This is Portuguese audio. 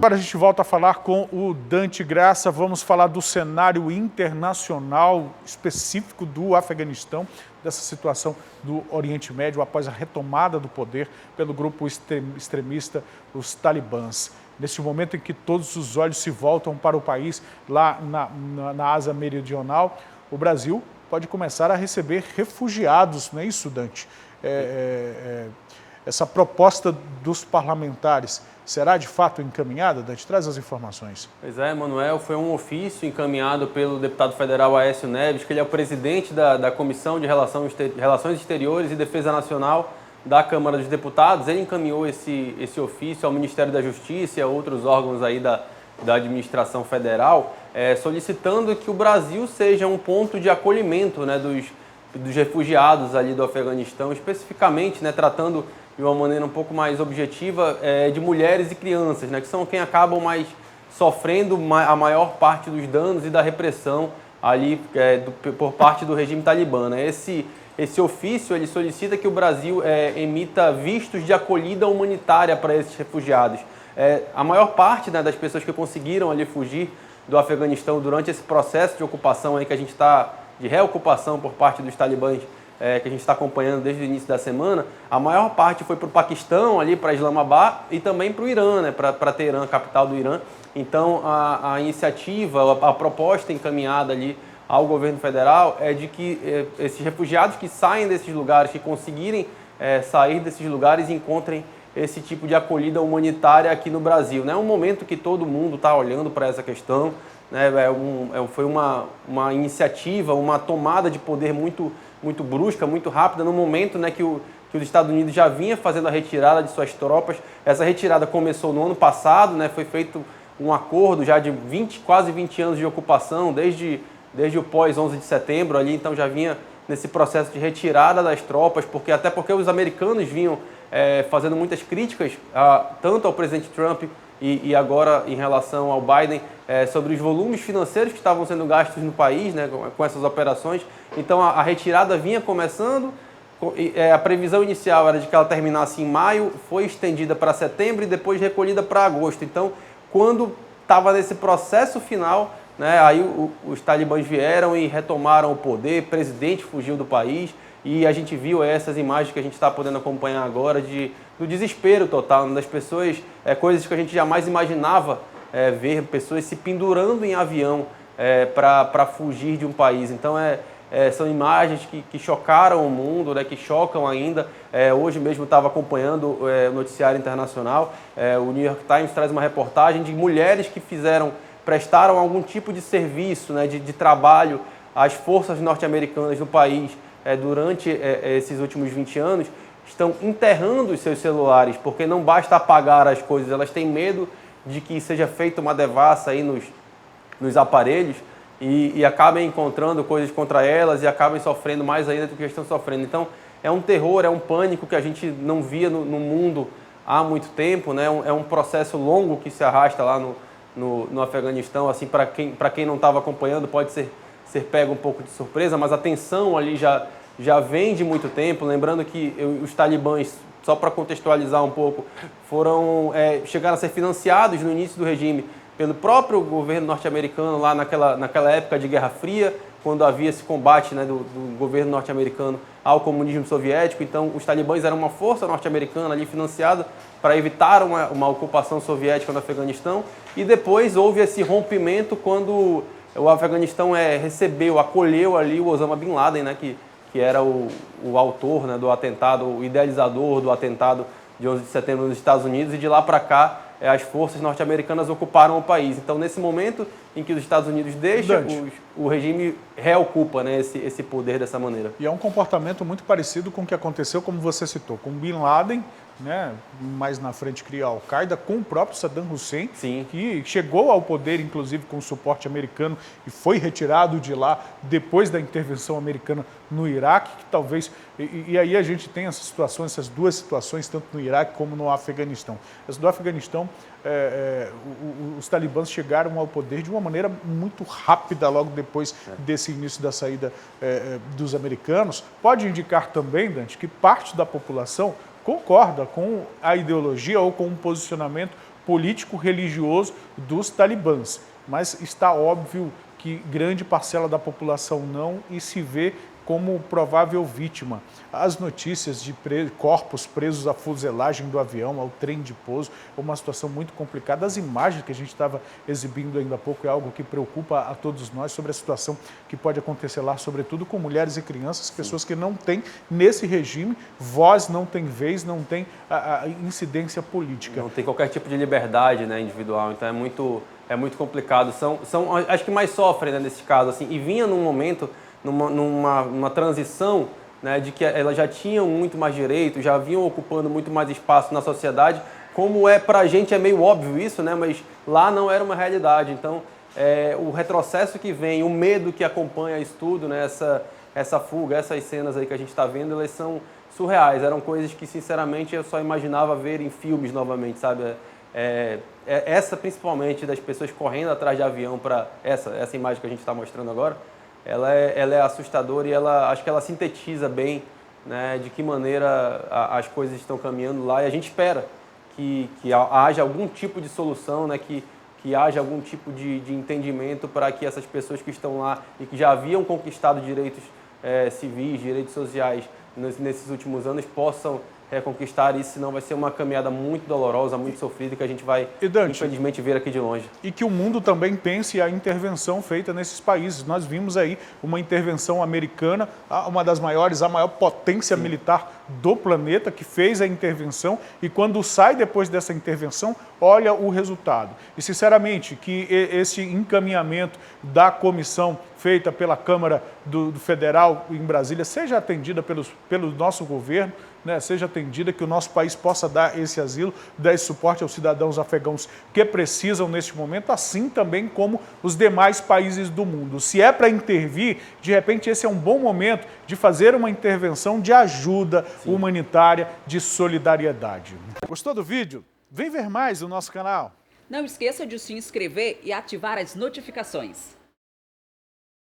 Agora a gente volta a falar com o Dante Graça, vamos falar do cenário internacional específico do Afeganistão, dessa situação do Oriente Médio após a retomada do poder pelo grupo extremista, os talibãs. Neste momento em que todos os olhos se voltam para o país, lá na Ásia Meridional, o Brasil pode começar a receber refugiados, não é isso, Dante? Essa proposta dos parlamentares será de fato encaminhada? Dante, traz as informações. Pois é, Manuel, foi um ofício encaminhado pelo deputado federal Aécio Neves, que ele é o presidente da Comissão de Relações Exteriores e Defesa Nacional da Câmara dos Deputados. Ele encaminhou esse ofício ao Ministério da Justiça e a outros órgãos aí da administração federal, solicitando que o Brasil seja um ponto de acolhimento, né, dos refugiados ali do Afeganistão, especificamente, né, tratando de uma maneira um pouco mais objetiva de mulheres e crianças, né, que são quem acabam mais sofrendo a maior parte dos danos e da repressão ali por parte do regime talibã, né? Esse ofício ele solicita que o Brasil emita vistos de acolhida humanitária para esses refugiados. A maior parte, né, das pessoas que conseguiram ali fugir do Afeganistão durante esse processo de ocupação aí que a gente está, de reocupação por parte dos talibãs, que a gente está acompanhando desde o início da semana, a maior parte foi para o Paquistão, ali para Islamabad, e também para o Irã, né, para Teherã, capital do Irã. Então, a iniciativa, a proposta encaminhada ali ao governo federal é de que esses refugiados que saem desses lugares, que conseguirem sair desses lugares, encontrem esse tipo de acolhida humanitária aqui no Brasil. É um momento que todo mundo está olhando para essa questão, né? Foi uma iniciativa, uma tomada de poder muito brusca, muito rápida, no momento, né, que os Estados Unidos já vinha fazendo a retirada de suas tropas. Essa retirada começou no ano passado, né, foi feito um acordo já de quase 20 anos de ocupação, desde o pós-11 de setembro, ali, então já vinha nesse processo de retirada das tropas, até porque os americanos vinham fazendo muitas críticas, tanto ao presidente Trump e agora em relação ao Biden, sobre os volumes financeiros que estavam sendo gastos no país, né, com essas operações. Então a retirada vinha começando, a previsão inicial era de que ela terminasse em maio, foi estendida para setembro e depois recolhida para agosto. Então, quando estava nesse processo final, né, aí os talibãs vieram e retomaram o poder, o presidente fugiu do país e a gente viu essas imagens que a gente está podendo acompanhar agora do desespero total, né, das pessoas, coisas que a gente jamais imaginava ver, pessoas se pendurando em avião para fugir de um país. Então são imagens que chocaram o mundo, né, que chocam ainda. Hoje mesmo estava acompanhando o noticiário internacional, o New York Times traz uma reportagem de mulheres que prestaram algum tipo de serviço, né, de trabalho às forças norte-americanas no país durante esses últimos 20 anos, estão enterrando os seus celulares, porque não basta apagar as coisas, elas têm medo de que seja feita uma devassa aí nos aparelhos e acabem encontrando coisas contra elas e acabem sofrendo mais ainda do que estão sofrendo. Então, é um terror, é um pânico que a gente não via no mundo há muito tempo, né? É um processo longo que se arrasta lá no Afeganistão. Assim, para quem não estava acompanhando, pode ser pego um pouco de surpresa, mas a tensão ali já vem de muito tempo. Lembrando que os talibãs, só para contextualizar um pouco, chegaram a ser financiados no início do regime pelo próprio governo norte-americano, lá naquela época de Guerra Fria, quando havia esse combate, né, do governo norte-americano ao comunismo soviético. Então, os talibãs eram uma força norte-americana ali financiada para evitar uma ocupação soviética no Afeganistão. E depois houve esse rompimento quando o Afeganistão acolheu ali o Osama Bin Laden, né, que era o autor, né, do atentado, o idealizador do atentado de 11 de setembro nos Estados Unidos, e de lá para cá as forças norte-americanas ocuparam o país. Então, nesse momento em que os Estados Unidos deixam, o regime reocupa, né, esse poder dessa maneira. E é um comportamento muito parecido com o que aconteceu, como você citou, com Bin Laden, né, mais na frente cria a Al-Qaeda, com o próprio Saddam Hussein, sim, que chegou ao poder, inclusive, com suporte americano e foi retirado de lá depois da intervenção americana no Iraque, que talvez... E aí a gente tem essas duas situações, tanto no Iraque como no Afeganistão. Essa do Afeganistão, os talibãs chegaram ao poder de uma maneira muito rápida, logo depois desse início da saída dos americanos. Pode indicar também, Dante, que parte da população concorda com a ideologia ou com um posicionamento político-religioso dos talibãs. Mas está óbvio que grande parcela da população não e se vê como provável vítima. As notícias de corpos presos à fuselagem do avião, ao trem de pouso, é uma situação muito complicada. As imagens que a gente estava exibindo ainda há pouco é algo que preocupa a todos nós sobre a situação que pode acontecer lá, sobretudo com mulheres e crianças, pessoas que não têm, nesse regime, voz, não têm vez, não têm a incidência política. Não tem qualquer tipo de liberdade, né, individual, então é muito complicado. São acho que mais sofrem, né, nesse caso, assim, e vinha num momento, numa transição, né, de que elas já tinham muito mais direitos, já vinham ocupando muito mais espaço na sociedade, como pra gente é meio óbvio isso, né, mas lá não era uma realidade. Então, o retrocesso que vem, o medo que acompanha isso tudo, né, essa fuga, essas cenas aí que a gente está vendo, elas são surreais, eram coisas que, sinceramente, eu só imaginava ver em filmes novamente, sabe? Essa, principalmente, das pessoas correndo atrás de avião para essa imagem que a gente está mostrando agora, ela é assustadora e acho que ela sintetiza bem, né, de que maneira as coisas estão caminhando lá, e a gente espera que haja algum tipo de solução, né, que haja algum tipo de entendimento para que essas pessoas que estão lá e que já haviam conquistado direitos civis, direitos sociais nesses últimos anos possam reconquistar isso, senão vai ser uma caminhada muito dolorosa, muito sofrida, que a gente vai, infelizmente, ver aqui de longe. E que o mundo também pense a intervenção feita nesses países. Nós vimos aí uma intervenção americana, uma das maiores, a maior potência militar do planeta, que fez a intervenção, e quando sai depois dessa intervenção, olha o resultado. E, sinceramente, que esse encaminhamento da comissão feita pela Câmara do Federal em Brasília seja atendida pelo nosso governo, né, seja atendida, que o nosso país possa dar esse asilo, dar esse suporte aos cidadãos afegãos que precisam neste momento, assim também como os demais países do mundo. Se é para intervir, de repente esse é um bom momento de fazer uma intervenção de ajuda humanitária, de solidariedade. Gostou do vídeo? Vem ver mais no nosso canal. Não esqueça de se inscrever e ativar as notificações.